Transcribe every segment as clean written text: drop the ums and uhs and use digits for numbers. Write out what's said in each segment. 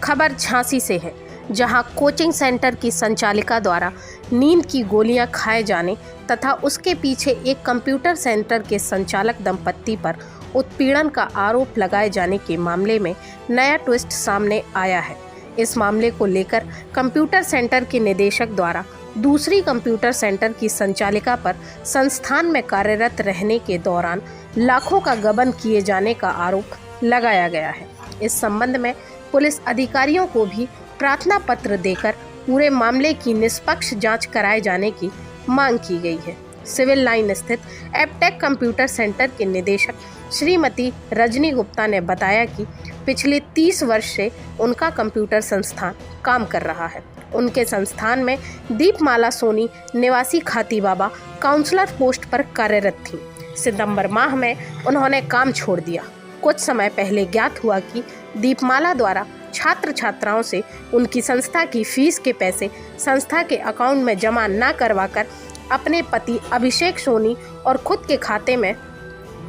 खबर झांसी से है, जहां कोचिंग सेंटर की संचालिका द्वारा नींद की गोलियां खाए जाने तथा उसके पीछे एक कंप्यूटर सेंटर के संचालक दंपत्ति पर उत्पीड़न का आरोप लगाए जाने के मामले में नया ट्विस्ट सामने आया है। इस मामले को लेकर कंप्यूटर सेंटर के निदेशक द्वारा दूसरी कंप्यूटर सेंटर की संचालिका पर संस्थान में कार्यरत रहने के दौरान लाखों का गबन किए जाने का आरोप लगाया गया है। इस संबंध में पुलिस अधिकारियों को भी प्रार्थना पत्र देकर पूरे मामले की निष्पक्ष जांच कराए जाने की मांग की गई है। सिविल लाइन स्थित एपटेक कंप्यूटर सेंटर के निदेशक श्रीमती रजनी गुप्ता ने बताया कि पिछले 30 वर्ष से उनका कंप्यूटर संस्थान काम कर रहा है। उनके संस्थान में दीपमाला सोनी निवासी खाती बाबा काउंसलर पोस्ट पर कार्यरत थीं। सितंबर माह में उन्होंने काम छोड़ दिया। कुछ समय पहले ज्ञात हुआ कि दीपमाला द्वारा छात्र छात्राओं से उनकी संस्था की फीस के पैसे संस्था के अकाउंट में जमा न करवाकर अपने पति अभिषेक सोनी और खुद के खाते में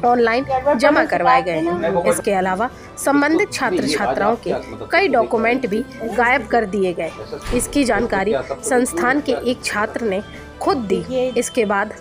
ऑनलाइन जमा करवाए गए हैं। इसके अलावा संबंधित छात्र छात्राओं के कई डॉक्यूमेंट भी गायब कर दिए गए। इसकी जानकारी संस्थान के एक छात्र ने खुद दी। इसके बाद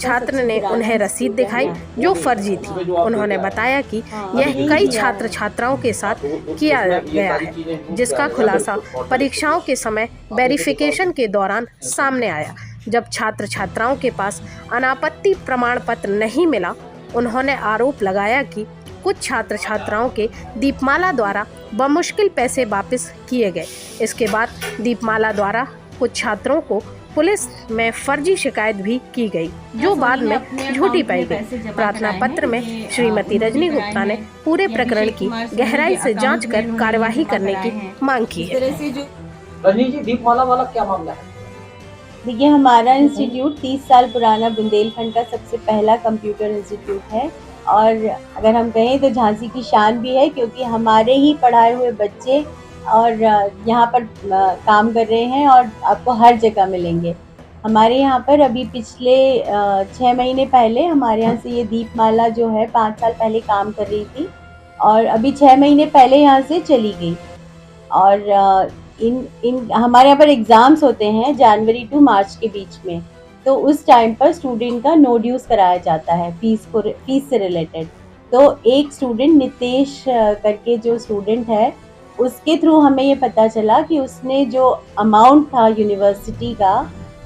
छात्र ने उन्हें रसीद दिखाई जो फर्जी थी। उन्होंने बताया कि यह कई छात्र छात्राओं के साथ किया गया है, जिसका खुलासा परीक्षाओं के समय वेरिफिकेशन के दौरान सामने आया। जब छात्र छात्राओं के पास अनापत्ति प्रमाण पत्र नहीं मिला, उन्होंने आरोप लगाया कि कुछ छात्र छात्राओं के दीपमाला द्वारा बमुश्किल पैसे वापस किए गए। इसके बाद दीपमाला द्वारा कुछ छात्रों को पुलिस में फर्जी शिकायत भी की गई, जो बाद में झूठी पाई गई। प्रार्थना पत्र में श्रीमती रजनी गुप्ता ने पूरे प्रकरण की गहराई से जांच कर कार्यवाही करने की मांग की है। रजनी जी, दीपमाला वाला क्या मामला है? देखिए, हमारा इंस्टीट्यूट 30 साल पुराना बुंदेलखंड का सबसे पहला कंप्यूटर इंस्टीट्यूट है और अगर हम कहें तो झांसी की शान भी है, क्योंकि हमारे ही पढ़ाए हुए बच्चे और यहाँ पर काम कर रहे हैं और आपको हर जगह मिलेंगे। हमारे यहाँ पर अभी पिछले 6 महीने पहले हमारे यहाँ से ये दीपमाला जो है 5 साल पहले काम कर रही थी और अभी 6 महीने पहले यहाँ से चली गई। और हमारे यहाँ पर एग्ज़ाम्स होते हैं जनवरी टू मार्च के बीच में, तो उस टाइम पर स्टूडेंट का नो ड्यूज़ कराया जाता है फीस से रिलेटेड। तो एक स्टूडेंट नितेश करके जो स्टूडेंट है, उसके थ्रू हमें ये पता चला कि उसने जो अमाउंट था यूनिवर्सिटी का,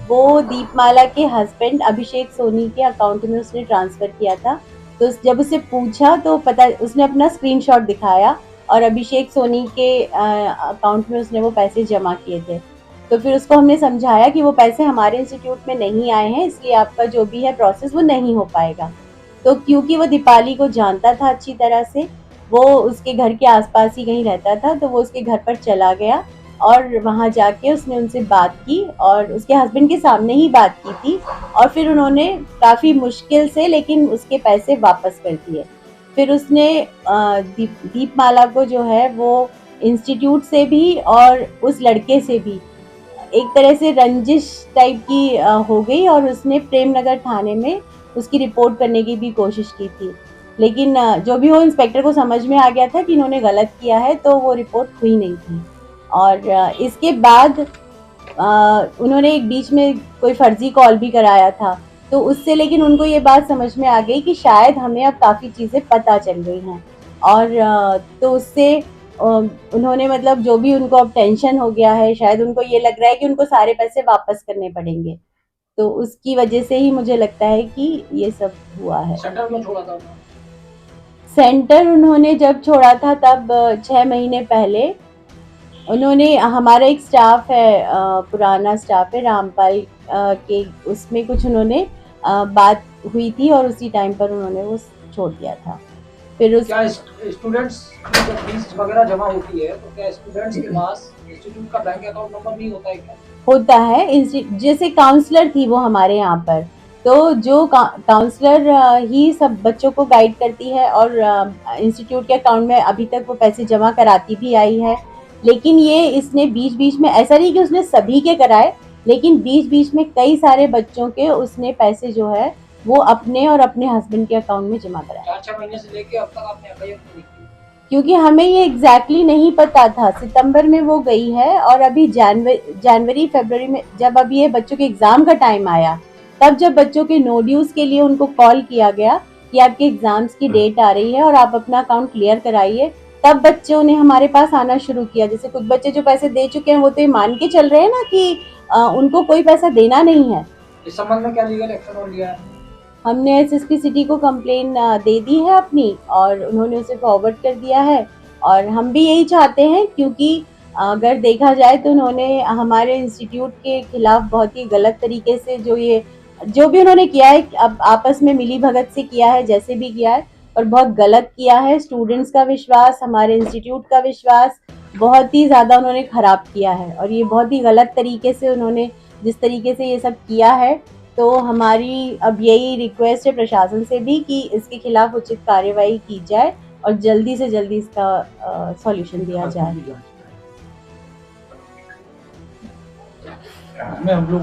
वो दीपमाला के हस्बैंड अभिषेक सोनी के अकाउंट में उसने ट्रांसफ़र किया था। तो जब उसे पूछा तो उसने अपना स्क्रीनशॉट दिखाया और अभिषेक सोनी के अकाउंट में उसने वो पैसे जमा किए थे। तो फिर उसको हमने समझाया कि वो पैसे हमारे इंस्टीट्यूट में नहीं आए हैं, इसलिए आपका जो भी है प्रोसेस वो नहीं हो पाएगा। तो क्योंकि वो दीपाली को जानता था अच्छी तरह से, वो उसके घर के आसपास ही कहीं रहता था, तो वो उसके घर पर चला गया और वहाँ जाके उसने उनसे बात की और उसके हस्बैंड के सामने ही बात की थी और फिर उन्होंने काफ़ी मुश्किल से लेकिन उसके पैसे वापस कर दिए। फिर उसने दीपमाला को जो है वो इंस्टीट्यूट से भी और उस लड़के से भी एक तरह से रंजिश टाइप की हो गई और उसने प्रेम नगर थाने में उसकी रिपोर्ट करने की भी कोशिश की थी। लेकिन जो भी हो, इंस्पेक्टर को समझ में आ गया था कि इन्होंने गलत किया है, तो वो रिपोर्ट हुई नहीं थी। और इसके बाद उन्होंने एक बीच में कोई फर्जी कॉल भी कराया था, तो उससे लेकिन उनको ये बात समझ में आ गई कि शायद हमें अब काफ़ी चीज़ें पता चल गई हैं और तो उससे उन्होंने मतलब जो भी उनको अब टेंशन हो गया है, शायद उनको ये लग रहा है कि उनको सारे पैसे वापस करने पड़ेंगे। तो उसकी वजह से ही मुझे लगता है कि ये सब हुआ है। सेंटर में छोड़ा था? सेंटर उन्होंने जब छोड़ा था तब 6 महीने पहले उन्होंने, हमारा एक स्टाफ है, पुराना स्टाफ है रामपाल के, उसमें कुछ उन्होंने बात हुई थी और उसी टाइम पर उन्होंने वो छोड़ दिया था। फिर क्या स्टूडेंट्स की जब फीस वगैरह जमा होती है तो क्या स्टूडेंट्स के पास इंस्टीट्यूट का बैंक अकाउंट नंबर नहीं होता है क्या? होता है। जैसे काउंसलर थी वो हमारे यहाँ पर, तो जो काउंसलर ही सब बच्चों को गाइड करती है और इंस्टीट्यूट के अकाउंट में अभी तक वो पैसे जमा कराती भी आई है। लेकिन ये इसने बीच बीच में, ऐसा नहीं कि उसने सभी के कराए, लेकिन बीच बीच में कई सारे बच्चों के उसने पैसे जो है वो अपने और अपने हस्बैंड के अकाउंट में जमा कराए। 4-6 महीने से लेके अब तक आपने एफआईआर नहीं की? क्योंकि हमें ये एग्जैक्टली नहीं पता था। सितंबर में वो गई है और अभी जनवरी फरवरी में जब अभी ये बच्चों के एग्जाम का टाइम आया, तब जब बच्चों के नो ड्यूज के लिए उनको कॉल किया गया कि आपके एग्जाम्स की डेट आ रही है और आप अपना अकाउंट क्लियर कराइए, तब बच्चों ने हमारे पास आना शुरू किया। जैसे कुछ बच्चे जो पैसे दे चुके हैं वो तो ये मान के चल रहे हैं ना कि उनको कोई पैसा देना नहीं है। इस संबंध में क्या लीगल एक्शन और लिया है? हमने एसएसपी सिटी को कंप्लेन दे दी है अपनी, और उन्होंने उसे फॉरवर्ड कर दिया है। और हम भी यही चाहते हैं, क्योंकि अगर देखा जाए तो उन्होंने हमारे इंस्टीट्यूट के खिलाफ बहुत ही गलत तरीके से जो भी उन्होंने किया है, अब आपस में मिली भगत से किया है, जैसे भी किया है, और बहुत गलत किया है। स्टूडेंट्स का विश्वास, हमारे इंस्टीट्यूट का विश्वास बहुत ही ज़्यादा उन्होंने ख़राब किया है। और ये बहुत ही गलत तरीके से उन्होंने जिस तरीके से ये सब किया है, तो हमारी अब यही रिक्वेस्ट है प्रशासन से भी कि इसके खिलाफ उचित कार्यवाही की जाए और जल्दी से जल्दी इसका सॉल्यूशन दिया जाए। हम लोग